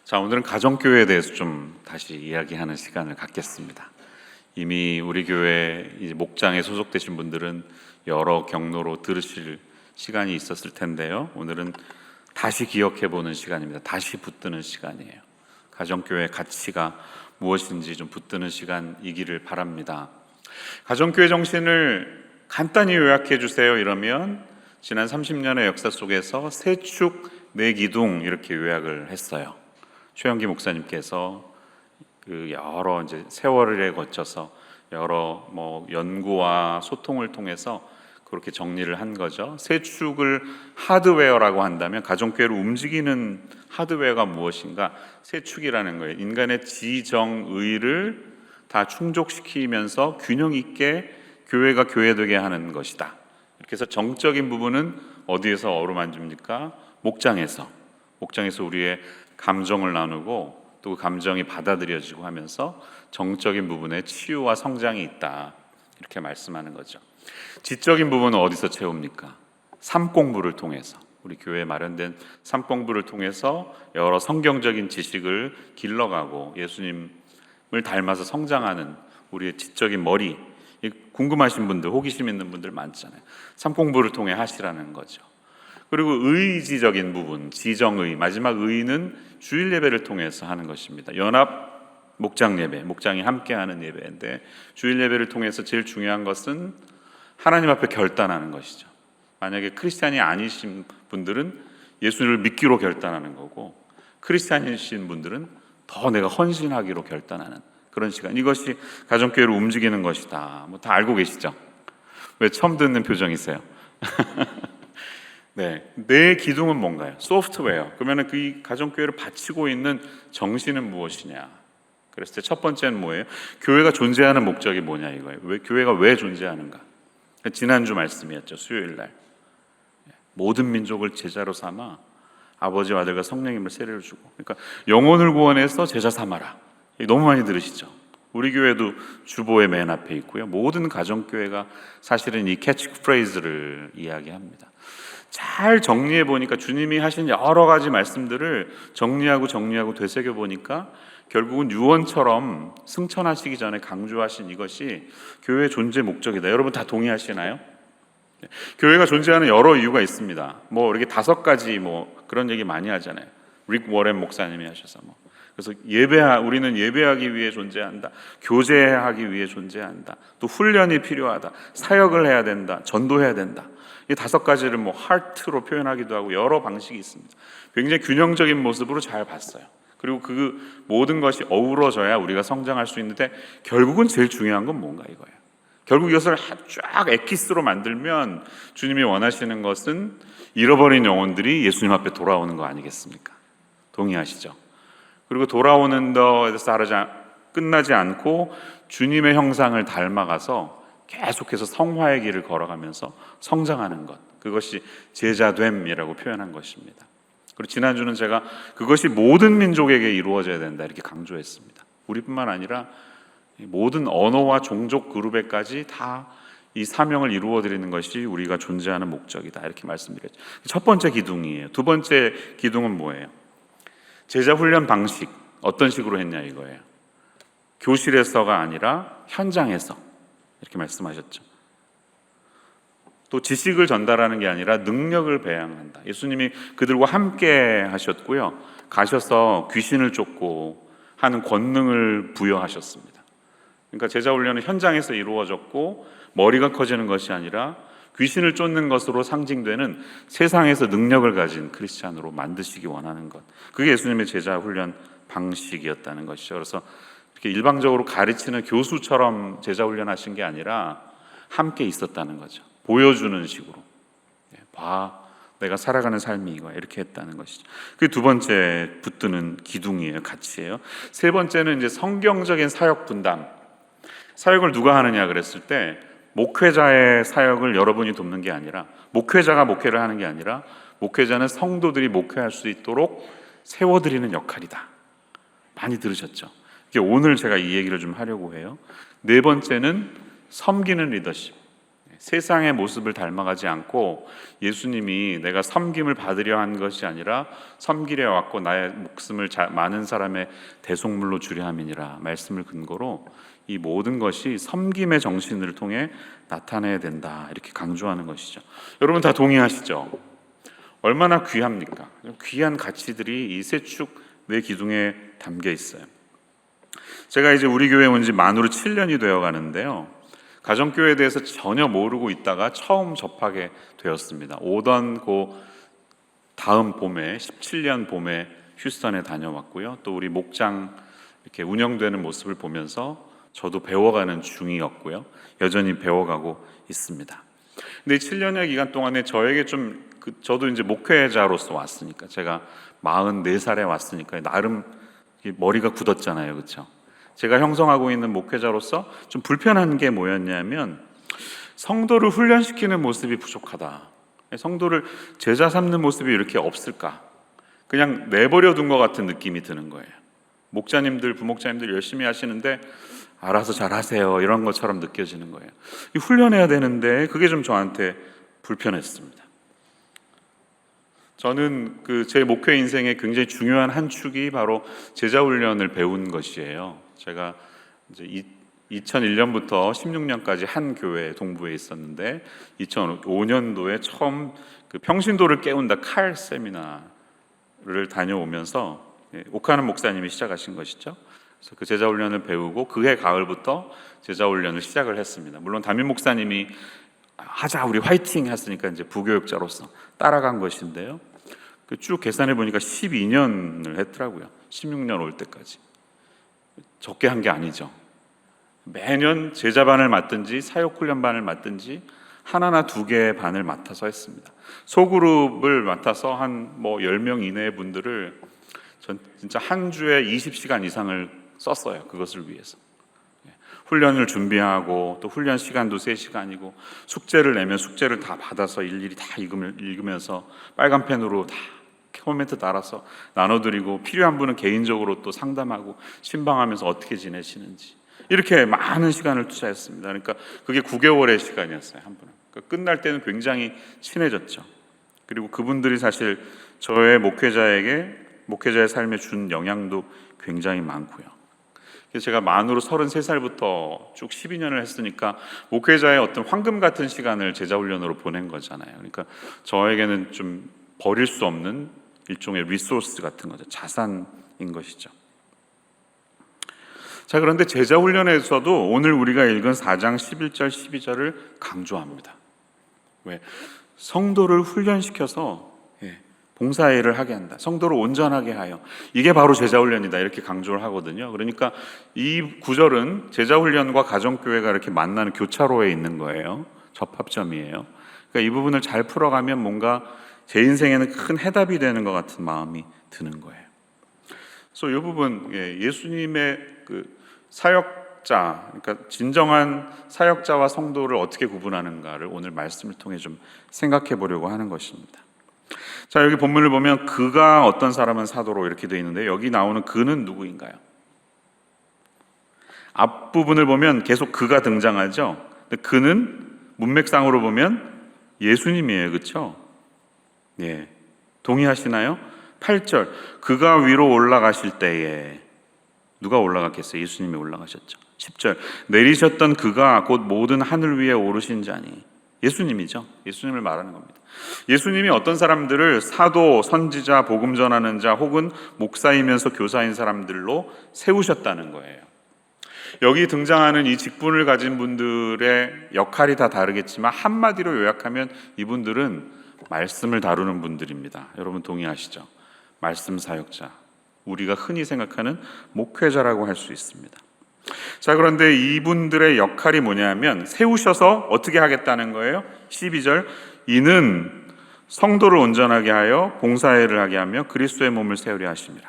자, 오늘은 가정교회에 대해서 좀 다시 이야기하는 시간을 갖겠습니다. 이미 우리 교회 이제 목장에 소속되신 분들은 여러 경로로 들으실 시간이 있었을 텐데요. 오늘은 다시 기억해보는 시간입니다. 다시 붙드는 시간이에요. 가정교회의 가치가 무엇인지 좀 붙드는 시간이기를 바랍니다. 가정교회 정신을 간단히 요약해 주세요 이러면 지난 30년의 역사 속에서 세축 네기둥 이렇게 요약을 했어요. 최영기 목사님께서 그 여러 이제 세월에 거쳐서 여러 연구와 소통을 통해서 그렇게 정리를 한 거죠. 세축을 하드웨어라고 한다면 가정교회를 움직이는 하드웨어가 무엇인가? 세축이라는 거예요. 인간의 지정의를 다 충족시키면서 균형 있게 교회가 교회되게 하는 것이다. 이렇게 해서 정적인 부분은 어디에서 어루만집니까? 목장에서 우리의 감정을 나누고 또 그 감정이 받아들여지고 하면서 정적인 부분에 치유와 성장이 있다. 이렇게 말씀하는 거죠. 지적인 부분은 어디서 채웁니까? 삶 공부를 통해서, 우리 교회에 마련된 삶 공부를 통해서 여러 성경적인 지식을 길러가고 예수님을 닮아서 성장하는 우리의 지적인 머리, 궁금하신 분들, 호기심 있는 분들 많잖아요. 삶 공부를 통해 하시라는 거죠. 그리고 의지적인 부분, 지정의, 마지막 의는 주일 예배를 통해서 하는 것입니다. 연합 목장 예배, 목장이 함께하는 예배인데 주일 예배를 통해서 제일 중요한 것은 하나님 앞에 결단하는 것이죠. 만약에 크리스찬이 아니신 분들은 예수를 믿기로 결단하는 거고, 크리스찬이신 분들은 더 내가 헌신하기로 결단하는 그런 시간. 이것이 가정교회를 움직이는 것이다. 다 알고 계시죠? 왜 처음 듣는 표정이세요? 네, 내 기둥은 뭔가요? 소프트웨어. 그러면 그 가정교회를 바치고 있는 정신은 무엇이냐? 그랬을 때 첫 번째는 뭐예요? 교회가 존재하는 목적이 뭐냐 이거예요. 교회가 왜 존재하는가? 지난주 말씀이었죠. 수요일날 모든 민족을 제자로 삼아 아버지와 아들과 성령님을 세례를 주고, 그러니까 영혼을 구원해서 제자 삼아라. 너무 많이 들으시죠? 우리 교회도 주보의 맨 앞에 있고요. 모든 가정교회가 사실은 이 캐치프레이즈를 이야기합니다. 잘 정리해 보니까 주님이 하신 여러 가지 말씀들을 정리하고 되새겨 보니까 결국은 유언처럼 승천하시기 전에 강조하신 이것이 교회의 존재 목적이다. 여러분 다 동의하시나요? 교회가 존재하는 여러 이유가 있습니다. 이렇게 5가지 그런 얘기 많이 하잖아요. 릭 워렌 목사님이 하셔서 그래서 우리는 예배하기 위해 존재한다. 교제하기 위해 존재한다. 또 훈련이 필요하다. 사역을 해야 된다. 전도해야 된다. 이 5가지를 하트로 표현하기도 하고 여러 방식이 있습니다. 굉장히 균형적인 모습으로 잘 봤어요. 그리고 그 모든 것이 어우러져야 우리가 성장할 수 있는데 결국은 제일 중요한 건 뭔가 이거예요. 결국 이것을 쫙 엑기스로 만들면 주님이 원하시는 것은 잃어버린 영혼들이 예수님 앞에 돌아오는 거 아니겠습니까? 동의하시죠? 그리고 돌아오는 데서 끝나지 않고 주님의 형상을 닮아가서 계속해서 성화의 길을 걸어가면서 성장하는 것, 그것이 제자됨이라고 표현한 것입니다. 그리고 지난주는 제가 그것이 모든 민족에게 이루어져야 된다 이렇게 강조했습니다. 우리뿐만 아니라 모든 언어와 종족 그룹에까지 다 이 사명을 이루어드리는 것이 우리가 존재하는 목적이다 이렇게 말씀드렸죠. 첫 번째 기둥이에요. 두 번째 기둥은 뭐예요? 제자 훈련 방식 어떤 식으로 했냐 이거예요. 교실에서가 아니라 현장에서 이렇게 말씀하셨죠. 또 지식을 전달하는 게 아니라 능력을 배양한다. 예수님이 그들과 함께 하셨고요. 가셔서 귀신을 쫓고 하는 권능을 부여하셨습니다. 그러니까 제자 훈련은 현장에서 이루어졌고 머리가 커지는 것이 아니라 귀신을 쫓는 것으로 상징되는 세상에서 능력을 가진 크리스찬으로 만드시기 원하는 것. 그게 예수님의 제자 훈련 방식이었다는 것이죠. 그래서 이렇게 일방적으로 가르치는 교수처럼 제자 훈련하신 게 아니라 함께 있었다는 거죠. 보여주는 식으로. 봐, 내가 살아가는 삶이 이거야. 이렇게 했다는 것이죠. 그게 두 번째 붙드는 기둥이에요. 가치예요. 세 번째는 이제 성경적인 사역 분담. 사역을 누가 하느냐 그랬을 때 목회자의 사역을 여러분이 돕는 게 아니라, 목회자가 목회를 하는 게 아니라 목회자는 성도들이 목회할 수 있도록 세워드리는 역할이다. 많이 들으셨죠? 오늘 제가 이 얘기를 좀 하려고 해요. 네 번째는 섬기는 리더십. 세상의 모습을 닮아가지 않고 예수님이 내가 섬김을 받으려 한 것이 아니라 섬기려 왔고 나의 목숨을 많은 사람의 대속물로 주려 함이니라 말씀을 근거로 이 모든 것이 섬김의 정신을 통해 나타내야 된다 이렇게 강조하는 것이죠. 여러분 다 동의하시죠? 얼마나 귀합니까? 귀한 가치들이 이 세 축 내 기둥에 담겨 있어요. 제가 이제 우리 교회 온 지 만으로 7년이 되어 가는데요. 가정교회에 대해서 전혀 모르고 있다가 처음 접하게 되었습니다. 오던 그 다음 봄에 17년 봄에 휴스턴에 다녀왔고요. 또 우리 목장 이렇게 운영되는 모습을 보면서 저도 배워가는 중이었고요. 여전히 배워가고 있습니다. 근데 이 7년의 기간 동안에 저에게 저도 이제 목회자로서 왔으니까 제가 44살에 왔으니까 나름 머리가 굳었잖아요, 그렇죠? 제가 형성하고 있는 목회자로서 좀 불편한 게 뭐였냐면 성도를 훈련시키는 모습이 부족하다. 성도를 제자 삼는 모습이 이렇게 없을까? 그냥 내버려 둔 것 같은 느낌이 드는 거예요. 목자님들, 부목자님들 열심히 하시는데 알아서 잘하세요 이런 것처럼 느껴지는 거예요. 훈련해야 되는데 그게 좀 저한테 불편했습니다. 저는 제 목회 인생의 굉장히 중요한 한 축이 바로 제자 훈련을 배운 것이에요. 제가 이제 2001년부터 16년까지 한 교회 동부에 있었는데 2005년도에 처음 평신도를 깨운다 칼 세미나를 다녀오면서 옥하는 목사님이 시작하신 것이죠. 그래서 그 제자 훈련을 배우고 그해 가을부터 제자 훈련을 시작을 했습니다. 물론 담임 목사님이 하자 우리 화이팅 했으니까 이제 부교육자로서 따라간 것인데요. 쭉 계산해 보니까 12년을 했더라고요. 16년 올 때까지. 적게 한 게 아니죠. 매년 제자반을 맡든지 사역훈련반을 맡든지 하나나 두 개의 반을 맡아서 했습니다. 소그룹을 맡아서 한 10명 이내의 분들을 전 진짜 한 주에 20시간 이상을 썼어요. 그것을 위해서. 훈련을 준비하고 또 훈련 시간도 3시간이고 숙제를 내면 숙제를 다 받아서 일일이 다 읽으면서 빨간 펜으로 다 코멘트 달아서 나눠드리고 필요한 분은 개인적으로 또 상담하고 신방하면서 어떻게 지내시는지 이렇게 많은 시간을 투자했습니다. 그러니까 그게 9개월의 시간이었어요. 한 분은. 그러니까 끝날 때는 굉장히 친해졌죠. 그리고 그분들이 사실 저의 목회자의 삶에 준 영향도 굉장히 많고요. 그래서 제가 만으로 33살부터 쭉 12년을 했으니까 목회자의 어떤 황금 같은 시간을 제자훈련으로 보낸 거잖아요. 그러니까 저에게는 좀 버릴 수 없는 일종의 리소스 같은 거죠. 자산인 것이죠. 자, 그런데 제자훈련에서도 오늘 우리가 읽은 4장 11절 12절을 강조합니다. 왜? 성도를 훈련시켜서 봉사일을 하게 한다. 성도를 온전하게 하여. 이게 바로 제자훈련이다. 이렇게 강조를 하거든요. 그러니까 이 구절은 제자훈련과 가정교회가 이렇게 만나는 교차로에 있는 거예요. 접합점이에요. 그러니까 이 부분을 잘 풀어가면 뭔가 제 인생에는 큰 해답이 되는 것 같은 마음이 드는 거예요. 그래서 이 부분 예수님의 사역자, 그러니까 진정한 사역자와 성도를 어떻게 구분하는가를 오늘 말씀을 통해 좀 생각해 보려고 하는 것입니다. 자, 여기 본문을 보면 그가 어떤 사람은 사도로 이렇게 되어 있는데 여기 나오는 그는 누구인가요? 앞부분을 보면 계속 그가 등장하죠. 근데 그는 문맥상으로 보면 예수님이에요. 그렇죠? 예. 동의하시나요? 8절 그가 위로 올라가실 때에 누가 올라갔겠어요? 예수님이 올라가셨죠. 10절 내리셨던 그가 곧 모든 하늘 위에 오르신 자니 예수님이죠. 예수님을 말하는 겁니다. 예수님이 어떤 사람들을 사도, 선지자, 복음 전하는 자 혹은 목사이면서 교사인 사람들로 세우셨다는 거예요. 여기 등장하는 이 직분을 가진 분들의 역할이 다 다르겠지만 한마디로 요약하면 이분들은 말씀을 다루는 분들입니다. 여러분 동의하시죠? 말씀 사역자, 우리가 흔히 생각하는 목회자라고 할 수 있습니다. 자, 그런데 이분들의 역할이 뭐냐면 세우셔서 어떻게 하겠다는 거예요? 12절 이는 성도를 온전하게 하여 봉사일을 하게 하며 그리스도의 몸을 세우려 하심이라.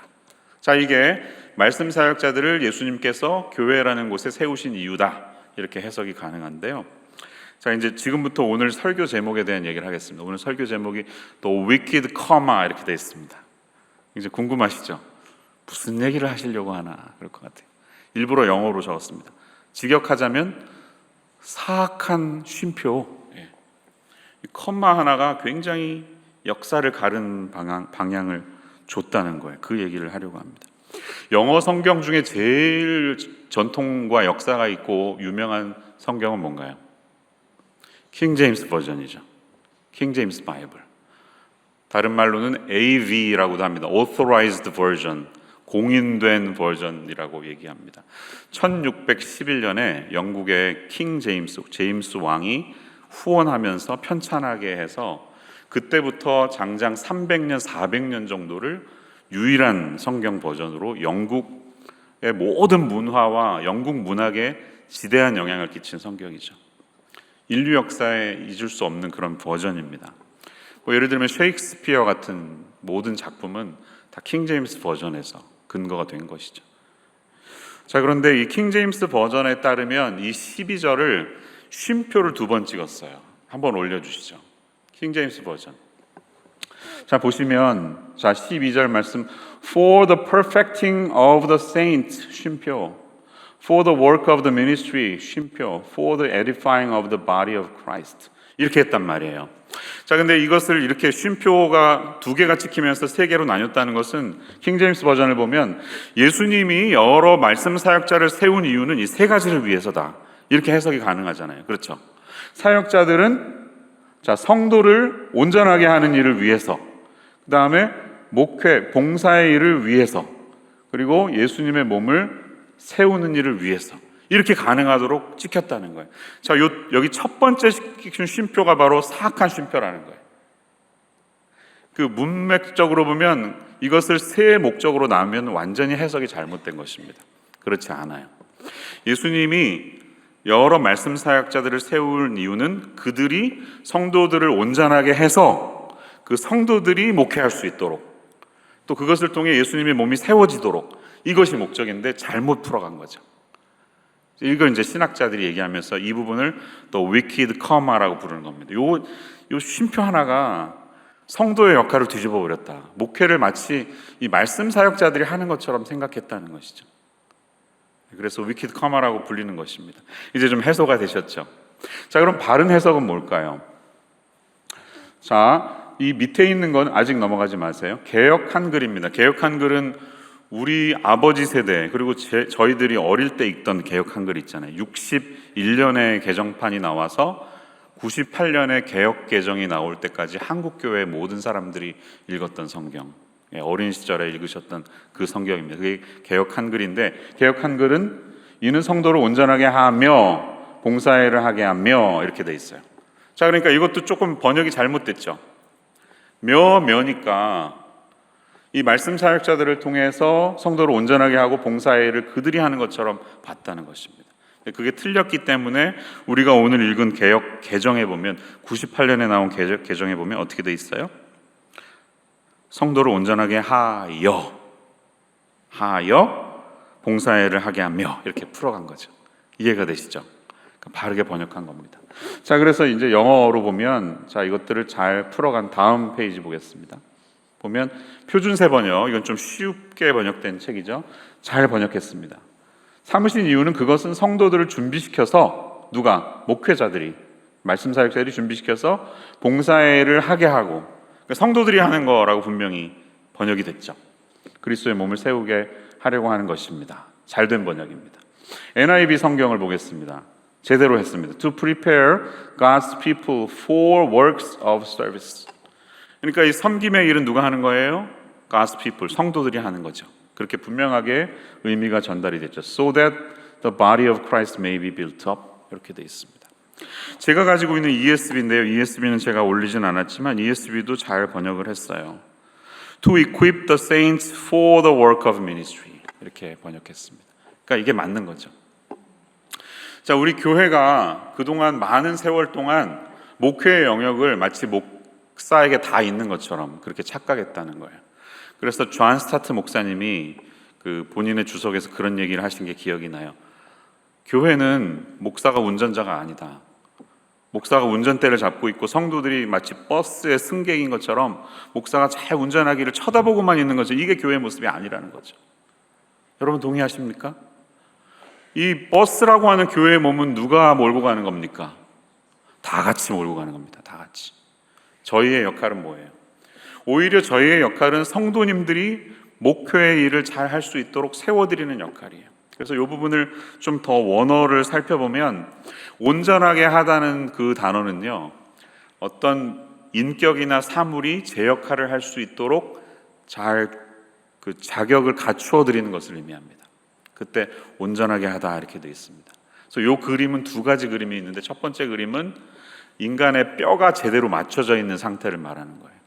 자, 이게 말씀 사역자들을 예수님께서 교회라는 곳에 세우신 이유다 이렇게 해석이 가능한데요. 자, 이제 지금부터 오늘 설교 제목에 대한 얘기를 하겠습니다. 오늘 설교 제목이 The Wicked Comma 이렇게 되어 있습니다. 이제 궁금하시죠? 무슨 얘기를 하시려고 하나 그럴 것 같아요. 일부러 영어로 적었습니다. 직역하자면 사악한 쉼표. 이 컴마 하나가 굉장히 역사를 가른 방향을 줬다는 거예요. 그 얘기를 하려고 합니다. 영어 성경 중에 제일 전통과 역사가 있고 유명한 성경은 뭔가요? 킹 제임스 버전이죠. 킹 제임스 바이블. 다른 말로는 AV라고도 합니다. Authorized Version, 공인된 버전이라고 얘기합니다. 1611년에 영국의 킹 제임스 왕이 후원하면서 편찬하게 해서 그때부터 장장 300년, 400년 정도를 유일한 성경 버전으로 영국의 모든 문화와 영국 문학에 지대한 영향을 끼친 성경이죠. 인류 역사에 잊을 수 없는 그런 버전입니다. 예를 들면 셰익스피어 같은 모든 작품은 다 킹 제임스 버전에서 근거가 된 것이죠. 자, 그런데 이 킹 제임스 버전에 따르면 이 12절을 쉼표를 2번 찍었어요. 한번 올려주시죠. 킹 제임스 버전. 자, 보시면 12절 말씀 For the perfecting of the saints 쉼표, For the work of the ministry 쉼표, For the edifying of the body of Christ 이렇게 했단 말이에요. 자, 근데 이것을 이렇게 쉼표가 2개가 찍히면서 3개로 나뉘었다는 것은 킹 제임스 버전을 보면 예수님이 여러 말씀 사역자를 세운 이유는 이 3가지를 위해서다. 이렇게 해석이 가능하잖아요. 그렇죠? 사역자들은 성도를 온전하게 하는 일을 위해서, 그 다음에 목회, 봉사의 일을 위해서, 그리고 예수님의 몸을 세우는 일을 위해서 이렇게 가능하도록 찍혔다는 거예요. 자, 여기 첫 번째 쉼표가 바로 사악한 쉼표라는 거예요. 그 문맥적으로 보면 이것을 3 목적으로 나누면 완전히 해석이 잘못된 것입니다. 그렇지 않아요. 예수님이 여러 말씀 사역자들을 세울 이유는 그들이 성도들을 온전하게 해서 그 성도들이 목회할 수 있도록, 또 그것을 통해 예수님의 몸이 세워지도록, 이것이 목적인데 잘못 풀어간 거죠. 이걸 이제 신학자들이 얘기하면서 이 부분을 또 wicked comma라고 부르는 겁니다. 요 쉼표 하나가 성도의 역할을 뒤집어 버렸다. 목회를 마치 이 말씀 사역자들이 하는 것처럼 생각했다는 것이죠. 그래서 wicked comma라고 불리는 것입니다. 이제 좀 해소가 되셨죠? 자, 그럼 바른 해석은 뭘까요? 자, 이 밑에 있는 건 아직 넘어가지 마세요. 개역 한글입니다. 개역 한글은 우리 아버지 세대, 그리고 저희들이 어릴 때 읽던 개역 한글 있잖아요. 61년에 개정판이 나와서 98년에 개역 개정이 나올 때까지 한국교회 모든 사람들이 읽었던 성경, 어린 시절에 읽으셨던 그 성경입니다. 그게 개역 한글인데, 개역 한글은 이는 성도를 온전하게 하며 봉사일을 하게 하며 이렇게 돼 있어요. 자, 그러니까 이것도 조금 번역이 잘못됐죠. 며니까 이 말씀 사역자들을 통해서 성도를 온전하게 하고 봉사일을 그들이 하는 것처럼 봤다는 것입니다. 그게 틀렸기 때문에 우리가 오늘 읽은 개역 개정에 보면 98년에 나온 개정에 보면 어떻게 돼 있어요? 성도를 온전하게 하여 봉사일을 하게 하며 이렇게 풀어간 거죠. 이해가 되시죠? 바르게 번역한 겁니다. 자, 그래서 이제 영어로 보면 이것들을 잘 풀어간 다음 페이지 보겠습니다. 보면 표준세 번역, 이건 좀 쉽게 번역된 책이죠. 잘 번역했습니다. 삼으신 이유는 그것은 성도들을 준비시켜서, 누가? 목회자들이, 말씀 사역자들이 준비시켜서 봉사회를 하게 하고, 그러니까 성도들이 하는 거라고 분명히 번역이 됐죠. 그리스도의 몸을 세우게 하려고 하는 것입니다. 잘된 번역입니다. NIV 성경을 보겠습니다. 제대로 했습니다. To prepare God's people for works of service. 그러니까 이 섬김의 일은 누가 하는 거예요? God's people, 성도들이 하는 거죠. 그렇게 분명하게 의미가 전달이 됐죠. So that the body of Christ may be built up. 이렇게 돼 있습니다. 제가 가지고 있는 ESV인데요. ESV는 제가 올리진 않았지만 ESV도 잘 번역을 했어요. To equip the saints for the work of ministry. 이렇게 번역했습니다. 그러니까 이게 맞는 거죠. 자, 우리 교회가 그동안 많은 세월 동안 목회의 영역을 마치 목사에게 다 있는 것처럼 그렇게 착각했다는 거예요. 그래서 존 스타트 목사님이 그 본인의 주석에서 그런 얘기를 하신 게 기억이 나요. 교회는 목사가 운전자가 아니다. 목사가 운전대를 잡고 있고 성도들이 마치 버스의 승객인 것처럼 목사가 잘 운전하기를 쳐다보고만 있는 거죠. 이게 교회의 모습이 아니라는 거죠. 여러분 동의하십니까? 이 버스라고 하는 교회의 몸은 누가 몰고 가는 겁니까? 다 같이 몰고 가는 겁니다. 다 같이. 저희의 역할은 뭐예요? 오히려 저희의 역할은 성도님들이 목회의 일을 잘 할 수 있도록 세워드리는 역할이에요. 그래서 이 부분을 좀 더 원어를 살펴보면 온전하게 하다는 그 단어는요, 어떤 인격이나 사물이 제 역할을 할 수 있도록 잘 그 자격을 갖추어 드리는 것을 의미합니다. 그때 온전하게 하다 이렇게 되어 있습니다. 그래서 이 그림은 두 가지 그림이 있는데, 첫 번째 그림은 인간의 뼈가 제대로 맞춰져 있는 상태를 말하는 거예요.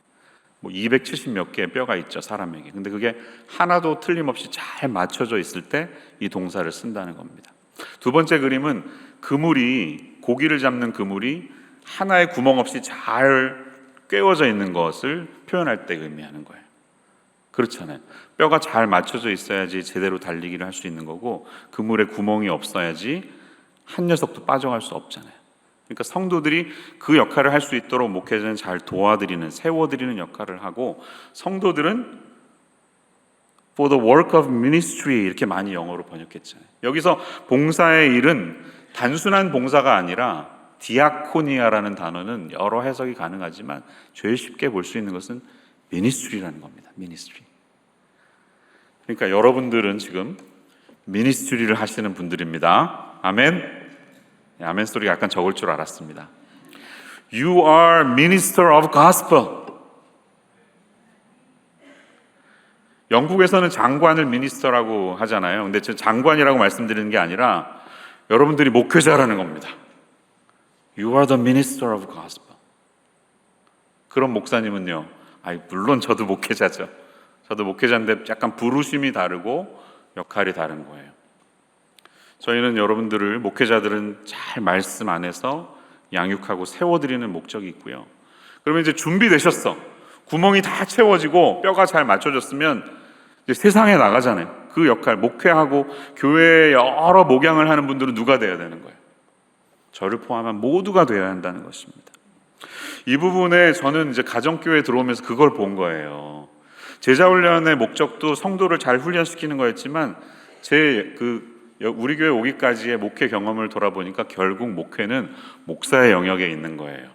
270 몇 개의 뼈가 있죠, 사람에게. 근데 그게 하나도 틀림없이 잘 맞춰져 있을 때 이 동사를 쓴다는 겁니다. 두 번째 그림은 그물이, 고기를 잡는 그물이 하나의 구멍 없이 잘 꿰어져 있는 것을 표현할 때 의미하는 거예요. 그렇잖아요. 뼈가 잘 맞춰져 있어야지 제대로 달리기를 할 수 있는 거고, 그물에 구멍이 없어야지 한 녀석도 빠져갈 수 없잖아요. 그러니까 성도들이 그 역할을 할 수 있도록 목회자는 잘 도와드리는, 세워드리는 역할을 하고, 성도들은 for the work of ministry 이렇게 많이 영어로 번역했잖아요. 여기서 봉사의 일은 단순한 봉사가 아니라 디아코니아라는 단어는 여러 해석이 가능하지만 제일 쉽게 볼 수 있는 것은 미니스트리라는 겁니다. 미니스트리. 그러니까 여러분들은 지금 미니스트리를 하시는 분들입니다. 아멘. 아멘 소리가 약간 적을 줄 알았습니다. You are minister of gospel. 영국에서는 장관을 미니스터라고 하잖아요. 근데 저 장관이라고 말씀드리는 게 아니라 여러분들이 목회자라는 겁니다. You are the minister of gospel. 그런 목사님은요, 물론 저도 목회자죠. 저도 목회자인데 약간 부르심이 다르고 역할이 다른 거예요. 저희는 여러분들을, 목회자들은 잘 말씀 안에서 양육하고 세워드리는 목적이 있고요. 그러면 이제 준비되셨어. 구멍이 다 채워지고 뼈가 잘 맞춰졌으면 이제 세상에 나가잖아요. 그 역할, 목회하고 교회에 여러 목양을 하는 분들은 누가 돼야 되는 거예요? 저를 포함한 모두가 되어야 한다는 것입니다. 이 부분에 저는 이제 가정교회에 들어오면서 그걸 본 거예요. 제자훈련의 목적도 성도를 잘 훈련시키는 거였지만 우리 교회 오기까지의 목회 경험을 돌아보니까 결국 목회는 목사의 영역에 있는 거예요.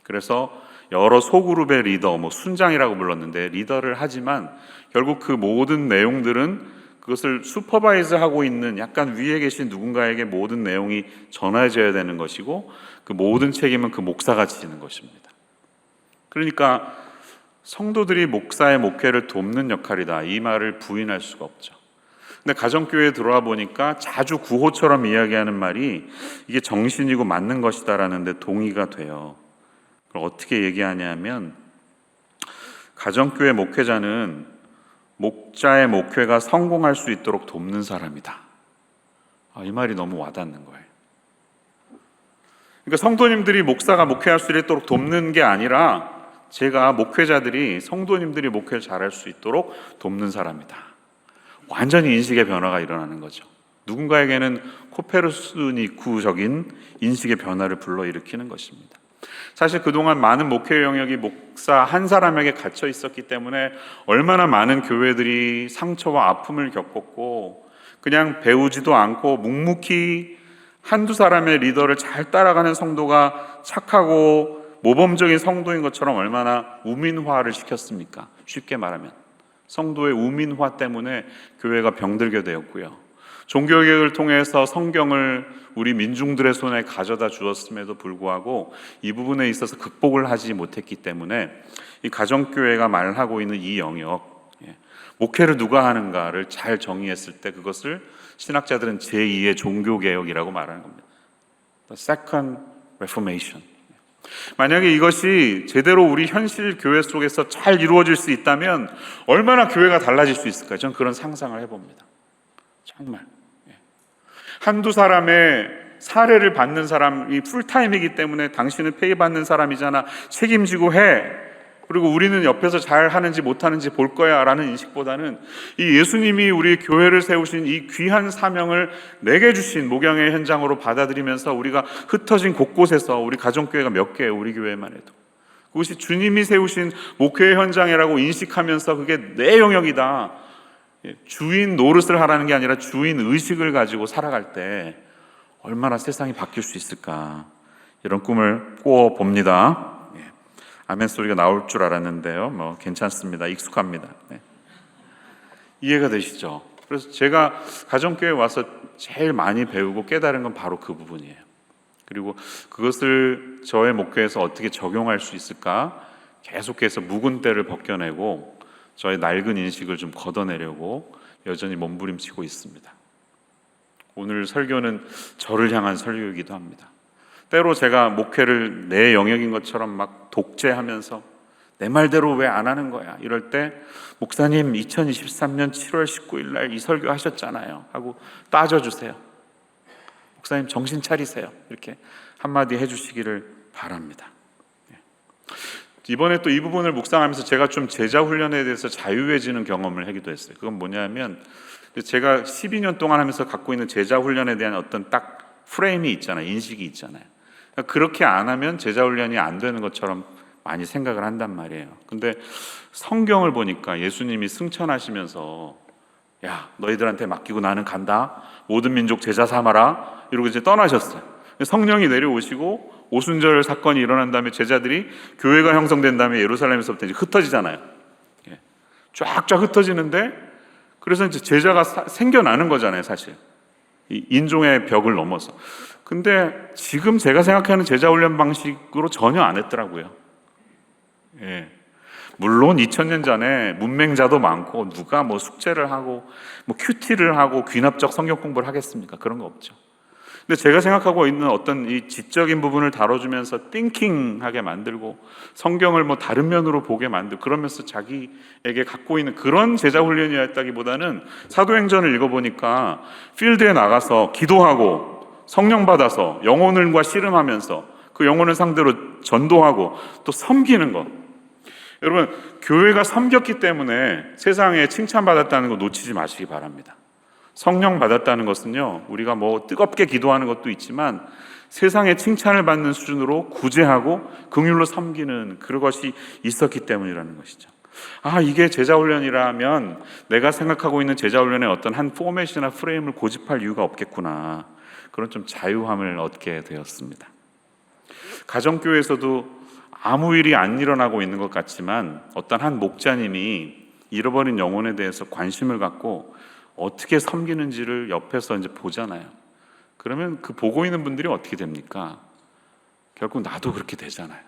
그래서 여러 소그룹의 리더, 순장이라고 불렀는데 리더를 하지만 결국 그 모든 내용들은 그것을 슈퍼바이즈하고 있는 약간 위에 계신 누군가에게 모든 내용이 전해져야 되는 것이고, 그 모든 책임은 그 목사가 지는 것입니다. 그러니까 성도들이 목사의 목회를 돕는 역할이다, 이 말을 부인할 수가 없죠. 근데 가정교회에 들어와 보니까 자주 구호처럼 이야기하는 말이 이게 정신이고 맞는 것이다라는 데 동의가 돼요. 그럼 어떻게 얘기하냐면, 가정교회 목회자는 목자의 목회가 성공할 수 있도록 돕는 사람이다. 이 말이 너무 와닿는 거예요. 그러니까 성도님들이 목사가 목회할 수 있도록 돕는 게 아니라 제가 목회자들이 성도님들이 목회를 잘할 수 있도록 돕는 사람이다. 완전히 인식의 변화가 일어나는 거죠. 누군가에게는 코페르니쿠적인 인식의 변화를 불러일으키는 것입니다. 사실 그동안 많은 목회 영역이 목사 한 사람에게 갇혀 있었기 때문에 얼마나 많은 교회들이 상처와 아픔을 겪었고, 그냥 배우지도 않고 묵묵히 한두 사람의 리더를 잘 따라가는 성도가 착하고 모범적인 성도인 것처럼 얼마나 우민화를 시켰습니까? 쉽게 말하면 성도의 우민화 때문에 교회가 병들게 되었고요. 종교개혁을 통해서 성경을 우리 민중들의 손에 가져다 주었음에도 불구하고 이 부분에 있어서 극복을 하지 못했기 때문에 이 가정교회가 말하고 있는 이 영역, 목회를 누가 하는가를 잘 정의했을 때 그것을 신학자들은 제2의 종교개혁이라고 말하는 겁니다. The Second Reformation. 만약에 이것이 제대로 우리 현실 교회 속에서 잘 이루어질 수 있다면 얼마나 교회가 달라질 수 있을까요? 저는 그런 상상을 해봅니다. 정말 한두 사람의 사례를 받는 사람이 풀타임이기 때문에 당신은 페이 받는 사람이잖아, 책임지고 해, 그리고 우리는 옆에서 잘 하는지 못하는지 볼 거야 라는 인식보다는 이 예수님이 우리 교회를 세우신 이 귀한 사명을 내게 주신 목양의 현장으로 받아들이면서 우리가 흩어진 곳곳에서, 우리 가정교회가 몇 개예요, 우리 교회만 해도 그것이 주님이 세우신 목회의 현장이라고 인식하면서 그게 내 영역이다, 주인 노릇을 하라는 게 아니라 주인 의식을 가지고 살아갈 때 얼마나 세상이 바뀔 수 있을까, 이런 꿈을 꾸어 봅니다. 아멘 소리가 나올 줄 알았는데요, 뭐 괜찮습니다. 익숙합니다. 이해가 되시죠? 그래서 제가 가정교회에 와서 제일 많이 배우고 깨달은 건 바로 그 부분이에요. 그리고 그것을 저의 목회에서 어떻게 적용할 수 있을까 계속해서 묵은 때를 벗겨내고 저의 낡은 인식을 좀 걷어내려고 여전히 몸부림치고 있습니다. 오늘 설교는 저를 향한 설교이기도 합니다. 때로 제가 목회를 내 영역인 것처럼 막 독재하면서 내 말대로 왜 안 하는 거야 이럴 때, 목사님 2023년 7월 19일 날 이 설교 하셨잖아요 하고 따져주세요. 목사님 정신 차리세요, 이렇게 한마디 해주시기를 바랍니다. 이번에 또 이 부분을 묵상하면서 제가 좀 제자 훈련에 대해서 자유해지는 경험을 하기도 했어요. 그건 뭐냐면, 제가 12년 동안 하면서 갖고 있는 제자 훈련에 대한 어떤 딱 프레임이 있잖아요. 인식이 있잖아요. 그렇게 안 하면 제자 훈련이 안 되는 것처럼 많이 생각을 한단 말이에요. 근데 성경을 보니까 예수님이 승천하시면서 야, 너희들한테 맡기고 나는 간다, 모든 민족 제자 삼아라, 이러고 이제 떠나셨어요. 성령이 내려오시고 오순절 사건이 일어난 다음에 제자들이 교회가 형성된 다음에 예루살렘에서부터 이제 흩어지잖아요. 쫙쫙 흩어지는데, 그래서 이제 제자가 생겨나는 거잖아요, 사실. 이 인종의 벽을 넘어서. 근데 지금 제가 생각하는 제자 훈련 방식으로 전혀 안 했더라고요. 물론 2000년 전에 문맹자도 많고 누가 뭐 숙제를 하고 뭐 큐티를 하고 귀납적 성경 공부를 하겠습니까? 그런 거 없죠. 근데 제가 생각하고 있는 어떤 이 지적인 부분을 다뤄주면서 띵킹하게 만들고 성경을 뭐 다른 면으로 보게 만들고 그러면서 자기에게 갖고 있는 그런 제자 훈련이었다기보다는, 사도행전을 읽어보니까 필드에 나가서 기도하고 성령 받아서 영혼과 씨름하면서 그 영혼을 상대로 전도하고 또 섬기는 것. 여러분, 교회가 섬겼기 때문에 세상에 칭찬받았다는 거 놓치지 마시기 바랍니다. 성령 받았다는 것은요, 우리가 뭐 뜨겁게 기도하는 것도 있지만 세상에 칭찬을 받는 수준으로 구제하고 긍휼로 섬기는 그것이 있었기 때문이라는 것이죠. 아, 이게 제자훈련이라면 내가 생각하고 있는 제자훈련의 어떤 한 포맷이나 프레임을 고집할 이유가 없겠구나, 그런 좀 자유함을 얻게 되었습니다. 가정교회에서도 아무 일이 안 일어나고 있는 것 같지만 어떤 한 목자님이 잃어버린 영혼에 대해서 관심을 갖고 어떻게 섬기는지를 옆에서 이제 보잖아요. 그러면 그 보고 있는 분들이 어떻게 됩니까? 결국 나도 그렇게 되잖아요.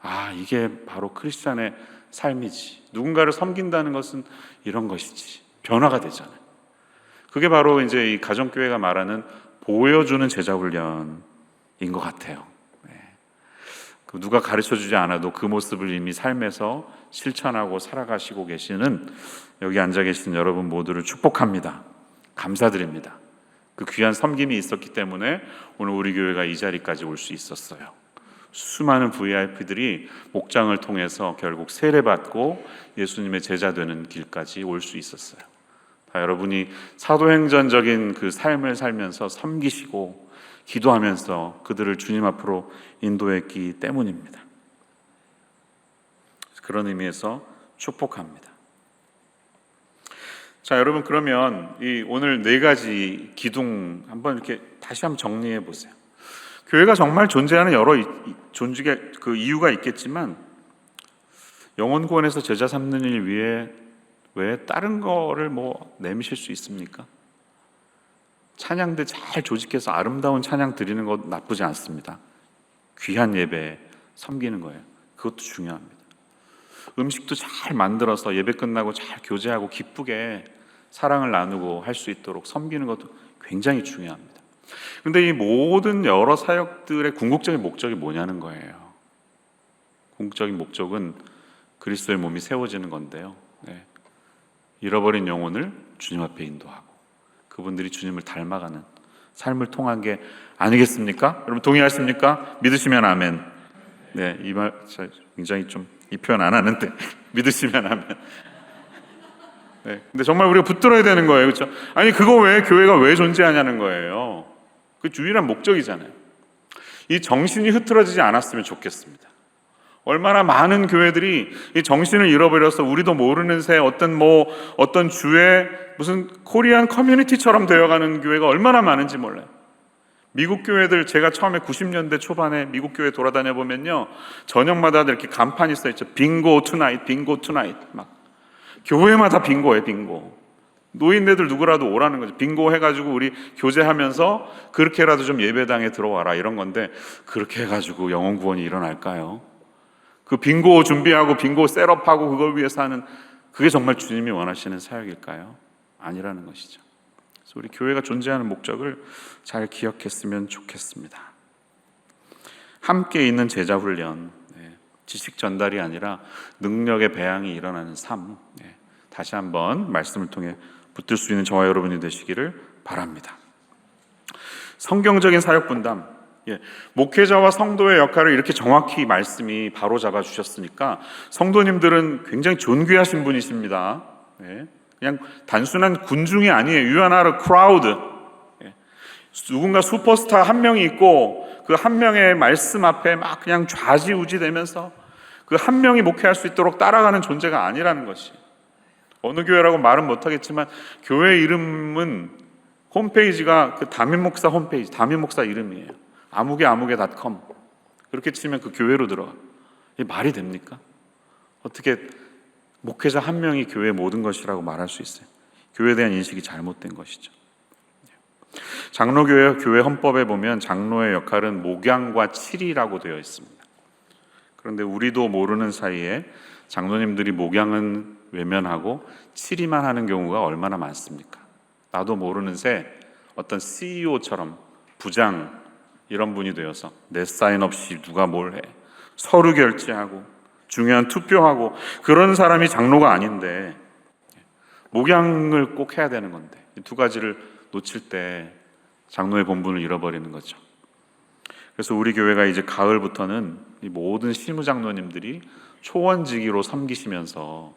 아, 이게 바로 크리스찬의 삶이지. 누군가를 섬긴다는 것은 이런 것이지. 변화가 되잖아요. 그게 바로 이제 이 가정교회가 말하는 보여주는 제자훈련인 것 같아요. 누가 가르쳐주지 않아도 그 모습을 이미 삶에서 실천하고 살아가시고 계시는 여기 앉아 계신 여러분 모두를 축복합니다. 감사드립니다. 그 귀한 섬김이 있었기 때문에 오늘 우리 교회가 이 자리까지 올 수 있었어요. 수많은 VIP들이 목장을 통해서 결국 세례받고 예수님의 제자 되는 길까지 올 수 있었어요. 다 여러분이 사도행전적인 그 삶을 살면서 섬기시고 기도하면서 그들을 주님 앞으로 인도했기 때문입니다. 그런 의미에서 축복합니다. 자, 여러분, 그러면 이 오늘 4가지 기둥 한번 이렇게 다시 한번 정리해 보세요. 교회가 정말 존재하는 여러 존재의 그 이유가 있겠지만 영혼 구원에서 제자 삼는 일 위에 왜 다른 거를 뭐 내미실 수 있습니까? 찬양대 잘 조직해서 아름다운 찬양 드리는 것 나쁘지 않습니다. 귀한 예배 섬기는 거예요. 그것도 중요합니다. 음식도 잘 만들어서 예배 끝나고 잘 교제하고 기쁘게 사랑을 나누고 할 수 있도록 섬기는 것도 굉장히 중요합니다. 그런데 이 모든 여러 사역들의 궁극적인 목적이 뭐냐는 거예요. 궁극적인 목적은 그리스도의 몸이 세워지는 건데요. 잃어버린 영혼을 주님 앞에 인도하고 그분들이 주님을 닮아가는 삶을 통한 게 아니겠습니까? 여러분 동의하십니까? 믿으시면 아멘. 네, 이 말 굉장히 좀 이 표현 안 하는데 믿으시면 아멘. 네, 근데 정말 우리가 붙들어야 되는 거예요, 그렇죠? 아니 그거 왜 교회가 왜 존재하냐는 거예요. 그 유일한 목적이잖아요. 이 정신이 흐트러지지 않았으면 좋겠습니다. 얼마나 많은 교회들이 이 정신을 잃어버려서 우리도 모르는 새 어떤 주의 무슨 코리안 커뮤니티처럼 되어가는 교회가 얼마나 많은지 몰라요. 미국 교회들, 제가 처음에 90년대 초반에 미국 교회 돌아다녀 보면요, 저녁마다 이렇게 간판이 써 있죠. 빙고 투나잇, 빙고 투나잇. 막 교회마다 빙고예요, 빙고. 노인네들 누구라도 오라는 거죠. 빙고 해가지고 우리 교제하면서 그렇게라도 좀 예배당에 들어와라, 이런 건데, 그렇게 해가지고 영혼 구원이 일어날까요? 그 빙고 준비하고 빙고 셋업하고 그걸 위해서 하는, 그게 정말 주님이 원하시는 사역일까요? 아니라는 것이죠. 그래서 우리 교회가 존재하는 목적을 잘 기억했으면 좋겠습니다. 함께 있는 제자 훈련, 지식 전달이 아니라 능력의 배양이 일어나는 삶, 다시 한번 말씀을 통해 붙들 수 있는 저와 여러분이 되시기를 바랍니다. 성경적인 사역 분담, 목회자와 성도의 역할을 이렇게 정확히 말씀이 바로 잡아 주셨으니까 성도님들은 굉장히 존귀하신 분이십니다. 그냥 단순한 군중이 아니에요. You are not a crowd. 누군가 슈퍼스타 한 명이 있고 그 한 명의 말씀 앞에 막 그냥 좌지우지 되면서 그 한 명이 목회할 수 있도록 따라가는 존재가 아니라는 것이, 어느 교회라고 말은 못하겠지만 교회 이름은 홈페이지가 그 담임 목사 홈페이지, 담임 목사 이름이에요. 아무개닷컴. 그렇게 치면 그 교회로 들어가. 이게 말이 됩니까? 어떻게 목회자 한 명이 교회의 모든 것이라고 말할 수 있어요? 교회에 대한 인식이 잘못된 것이죠. 장로교회 교회 헌법에 보면 장로의 역할은 목양과 칠이라고 되어 있습니다. 그런데 우리도 모르는 사이에 장로님들이 목양은 외면하고 칠이만 하는 경우가 얼마나 많습니까? 나도 모르는 새 어떤 CEO처럼 부장 이런 분이 되어서 내 사인 없이 누가 뭘 해, 서류 결제하고 중요한 투표하고, 그런 사람이 장로가 아닌데 목양을 꼭 해야 되는 건데, 이 두 가지를 놓칠 때 장로의 본분을 잃어버리는 거죠. 그래서 우리 교회가 이제 가을부터는 이 모든 실무장로님들이 초원직위로 섬기시면서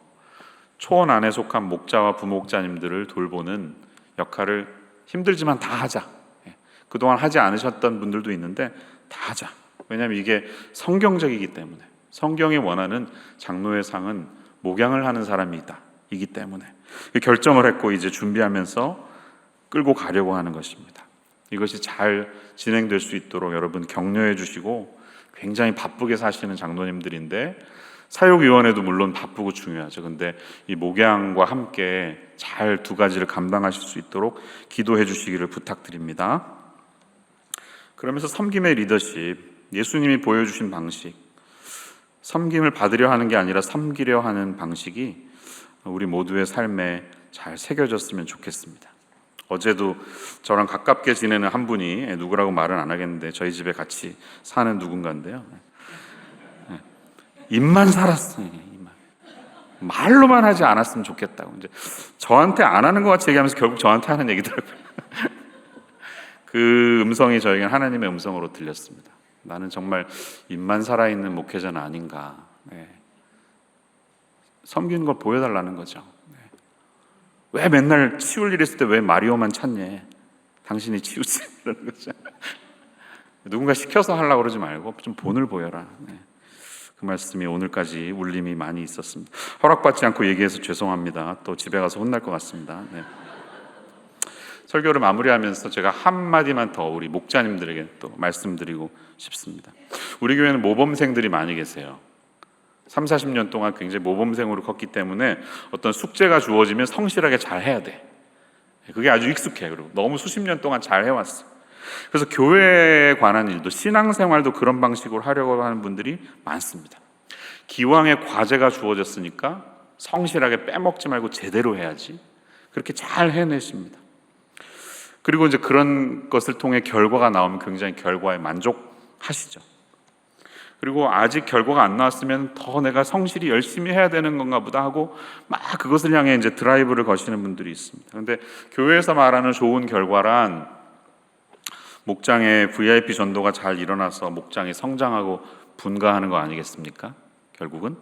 초원 안에 속한 목자와 부목자님들을 돌보는 역할을 힘들지만 다 하자. 그동안 하지 않으셨던 분들도 있는데 다 하자. 왜냐하면 이게 성경적이기 때문에, 성경이 원하는 장로의 상은 목양을 하는 사람이 있다 이기 때문에 결정을 했고 이제 준비하면서 끌고 가려고 하는 것입니다. 이것이 잘 진행될 수 있도록 여러분 격려해 주시고, 굉장히 바쁘게 사시는 장로님들인데 사역위원회도 물론 바쁘고 중요하죠. 근데 이 목양과 함께 잘 두 가지를 감당하실 수 있도록 기도해 주시기를 부탁드립니다. 그러면서 섬김의 리더십, 예수님이 보여주신 방식, 섬김을 받으려 하는 게 아니라 섬기려 하는 방식이 우리 모두의 삶에 잘 새겨졌으면 좋겠습니다. 어제도 저랑 가깝게 지내는 한 분이, 누구라고 말은 안 하겠는데 저희 집에 같이 사는 누군가인데요, 입만 살았어요. 입만. 말로만 하지 않았으면 좋겠다고 이제 저한테 안 하는 것 같이 얘기하면서 결국 저한테 하는 얘기더라고요. 그 음성이 저에게는 하나님의 음성으로 들렸습니다. 나는 정말 입만 살아있는 목회자는 아닌가. 섬기는 걸 보여달라는 거죠. 왜 맨날 치울 일 있을 때 왜 마리오만 찾니? 당신이 치우지. 이러는 거죠. 누군가 시켜서 하려고 그러지 말고 좀 본을 보여라. 그 말씀이 오늘까지 울림이 많이 있었습니다. 허락받지 않고 얘기해서 죄송합니다. 또 집에 가서 혼날 것 같습니다. 설교를 마무리하면서 제가 한마디만 더 우리 목자님들에게 또 말씀드리고 싶습니다. 우리 교회는 모범생들이 많이 계세요. 30-40년 동안 굉장히 모범생으로 컸기 때문에 어떤 숙제가 주어지면 성실하게 잘 해야 돼. 그게 아주 익숙해. 그리고 너무 수십 년 동안 잘 해왔어. 그래서 교회에 관한 일도, 신앙생활도 그런 방식으로 하려고 하는 분들이 많습니다. 기왕에 과제가 주어졌으니까 성실하게 빼먹지 말고 제대로 해야지. 그렇게 잘 해내십니다. 그리고 이제 그런 것을 통해 결과가 나오면 굉장히 결과에 만족하시죠. 그리고 아직 결과가 안 나왔으면 더 내가 성실히 열심히 해야 되는 건가 보다 하고 막 그것을 향해 이제 드라이브를 거시는 분들이 있습니다. 그런데 교회에서 말하는 좋은 결과란 목장의 VIP 전도가 잘 일어나서 목장이 성장하고 분가하는 거 아니겠습니까? 결국은.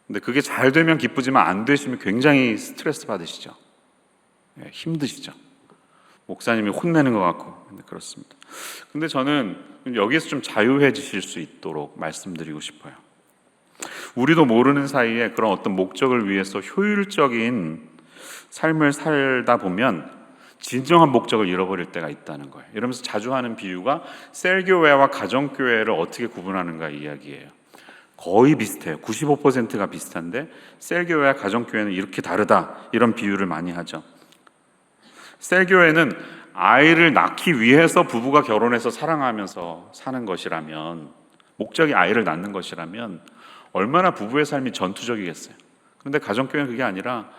근데 그게 잘 되면 기쁘지만 안 되시면 굉장히 스트레스 받으시죠. 힘드시죠. 목사님이 혼내는 것 같고. 그렇습니다. 근데 저는 여기에서 좀 자유해지실 수 있도록 말씀드리고 싶어요. 우리도 모르는 사이에 그런 어떤 목적을 위해서 효율적인 삶을 살다 보면 진정한 목적을 잃어버릴 때가 있다는 거예요. 이러면서 자주 하는 비유가 셀교회와 가정교회를 어떻게 구분하는가 이야기예요. 거의 비슷해요. 95%가 비슷한데 셀교회와 가정교회는 이렇게 다르다, 이런 비유를 많이 하죠. 셀교회는 아이를 낳기 위해서 부부가 결혼해서 사랑하면서 사는 것이라면, 목적이 아이를 낳는 것이라면 얼마나 부부의 삶이 전투적이겠어요. 그런데 가정교회는 그게 아니라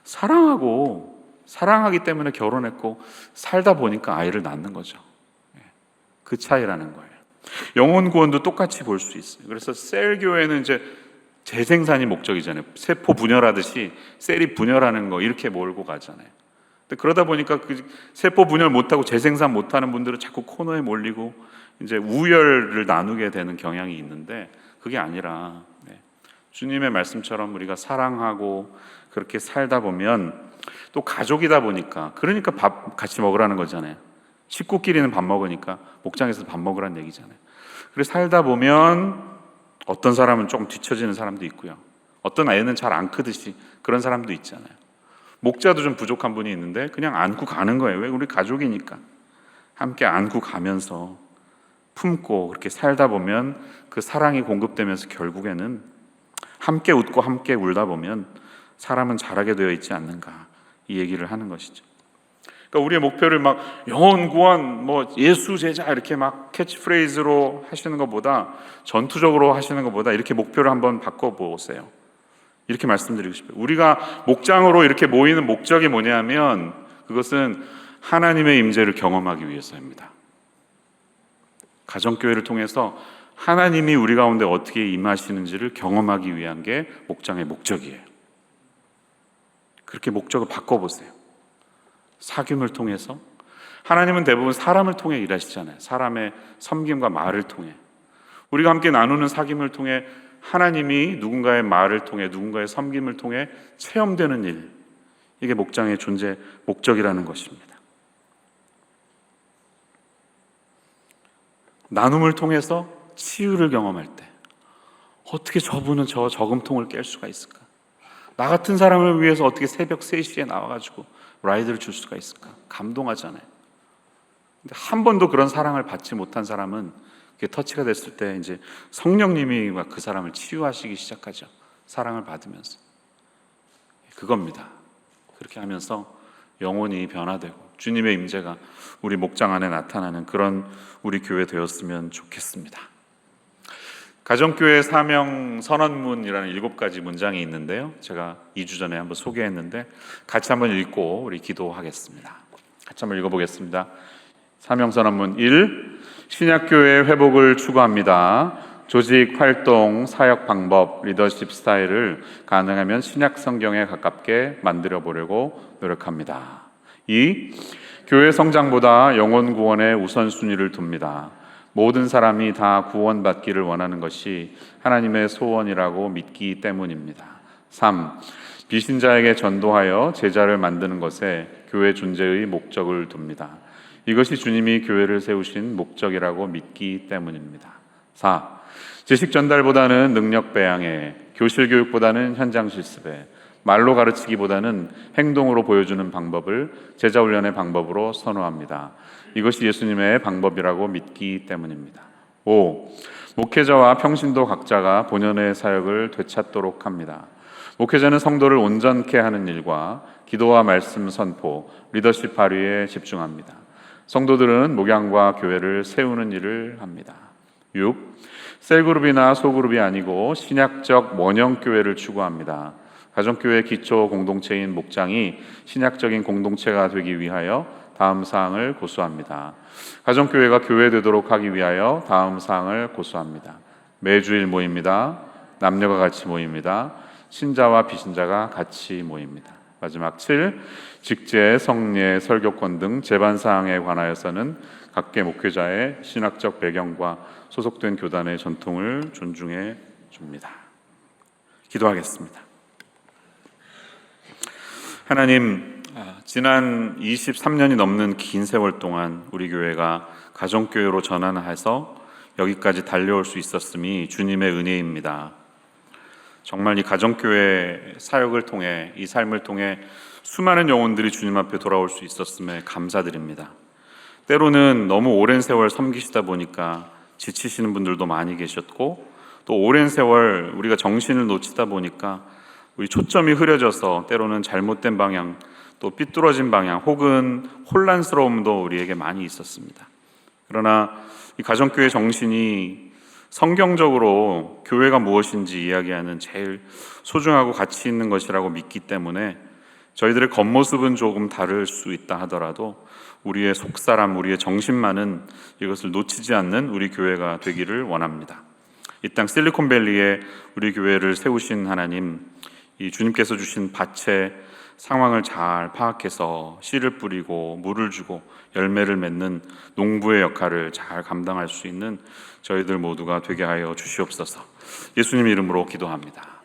사랑하기 때문에 결혼했고 살다 보니까 아이를 낳는 거죠. 그 차이라는 거예요. 영혼 구원도 똑같이 볼 수 있어요. 그래서 셀 교회는 이제 재생산이 목적이잖아요. 세포 분열하듯이 셀이 분열하는 거 이렇게 몰고 가잖아요. 근데 그러다 보니까 그 세포 분열 못하고 재생산 못하는 분들은 자꾸 코너에 몰리고 이제 우열을 나누게 되는 경향이 있는데, 그게 아니라 주님의 말씀처럼 우리가 사랑하고 그렇게 살다 보면, 또 가족이다 보니까, 그러니까 밥 같이 먹으라는 거잖아요. 식구끼리는 밥 먹으니까 목장에서 밥 먹으라는 얘기잖아요. 그래서 살다 보면 어떤 사람은 조금 뒤처지는 사람도 있고요, 어떤 애는 잘 안 크듯이 그런 사람도 있잖아요. 목자도 좀 부족한 분이 있는데 그냥 안고 가는 거예요. 왜? 우리 가족이니까. 함께 안고 가면서 품고 그렇게 살다 보면 그 사랑이 공급되면서 결국에는 함께 웃고 함께 울다 보면 사람은 자라게 되어 있지 않는가, 이 얘기를 하는 것이죠. 그러니까 우리의 목표를 막 영혼 구원, 뭐 예수 제자 이렇게 막 캐치프레이즈로 하시는 것보다, 전투적으로 하시는 것보다 이렇게 목표를 한번 바꿔보세요. 이렇게 말씀드리고 싶어요. 우리가 목장으로 이렇게 모이는 목적이 뭐냐면, 그것은 하나님의 임재를 경험하기 위해서입니다. 가정교회를 통해서 하나님이 우리 가운데 어떻게 임하시는지를 경험하기 위한 게 목장의 목적이에요. 그렇게 목적을 바꿔보세요. 사귐을 통해서, 하나님은 대부분 사람을 통해 일하시잖아요. 사람의 섬김과 말을 통해, 우리가 함께 나누는 사귐을 통해 하나님이 누군가의 말을 통해, 누군가의 섬김을 통해 체험되는 일, 이게 목장의 존재 목적이라는 것입니다. 나눔을 통해서 치유를 경험할 때, 어떻게 저분은 저 저금통을 깰 수가 있을까? 나 같은 사람을 위해서 어떻게 새벽 3시에 나와가지고 라이드를 줄 수가 있을까? 감동하잖아요. 근데 한 번도 그런 사랑을 받지 못한 사람은 그게 터치가 됐을 때 이제 성령님이 막 그 사람을 치유하시기 시작하죠. 사랑을 받으면서. 그겁니다. 그렇게 하면서 영혼이 변화되고 주님의 임재가 우리 목장 안에 나타나는 그런 우리 교회 되었으면 좋겠습니다. 가정교회 사명 선언문이라는 7가지 문장이 있는데요, 제가 2주 전에 한번 소개했는데 같이 한번 읽고 우리 기도하겠습니다. 같이 한번 읽어보겠습니다. 사명 선언문 1. 신약교회의 회복을 추구합니다. 조직, 활동, 사역 방법, 리더십 스타일을 가능하면 신약 성경에 가깝게 만들어 보려고 노력합니다. 2. 교회 성장보다 영혼 구원에 우선순위를 둡니다. 모든 사람이 다 구원받기를 원하는 것이 하나님의 소원이라고 믿기 때문입니다. 3. 비신자에게 전도하여 제자를 만드는 것에 교회 존재의 목적을 둡니다. 이것이 주님이 교회를 세우신 목적이라고 믿기 때문입니다. 4. 지식 전달보다는 능력 배양에, 교실 교육보다는 현장 실습에, 말로 가르치기보다는 행동으로 보여주는 방법을 제자 훈련의 방법으로 선호합니다. 이것이 예수님의 방법이라고 믿기 때문입니다. 5. 목회자와 평신도 각자가 본연의 사역을 되찾도록 합니다. 목회자는 성도를 온전케 하는 일과 기도와 말씀 선포, 리더십 발휘에 집중합니다. 성도들은 목양과 교회를 세우는 일을 합니다. 6. 셀그룹이나 소그룹이 아니고 신약적 원형교회를 추구합니다. 가정교회 기초 공동체인 목장이 신약적인 공동체가 되기 위하여 다음 사항을 고수합니다. 가정교회가 교회되도록 하기 위하여 다음 사항을 고수합니다. 매주일 모입니다. 남녀가 같이 모입니다. 신자와 비신자가 같이 모입니다. 마지막 7. 직제, 성례, 설교권 등 제반 사항에 관하여서는 각계 목회자의 신학적 배경과 소속된 교단의 전통을 존중해 줍니다. 기도하겠습니다. 하나님, 지난 23년이 넘는 긴 세월 동안 우리 교회가 가정교회로 전환해서 여기까지 달려올 수 있었음이 주님의 은혜입니다. 정말 이 가정교회 사역을 통해, 이 삶을 통해 수많은 영혼들이 주님 앞에 돌아올 수 있었음에 감사드립니다. 때로는 너무 오랜 세월 섬기시다 보니까 지치시는 분들도 많이 계셨고, 또 오랜 세월 우리가 정신을 놓치다 보니까 우리 초점이 흐려져서 때로는 잘못된 방향, 또 삐뚤어진 방향, 혹은 혼란스러움도 우리에게 많이 있었습니다. 그러나 이 가정교회 정신이 성경적으로 교회가 무엇인지 이야기하는 제일 소중하고 가치 있는 것이라고 믿기 때문에 저희들의 겉모습은 조금 다를 수 있다 하더라도 우리의 속사람, 우리의 정신만은 이것을 놓치지 않는 우리 교회가 되기를 원합니다. 이 땅 실리콘밸리에 우리 교회를 세우신 하나님, 이 주님께서 주신 밭의 상황을 잘 파악해서 씨를 뿌리고 물을 주고 열매를 맺는 농부의 역할을 잘 감당할 수 있는 저희들 모두가 되게 하여 주시옵소서. 예수님 이름으로 기도합니다.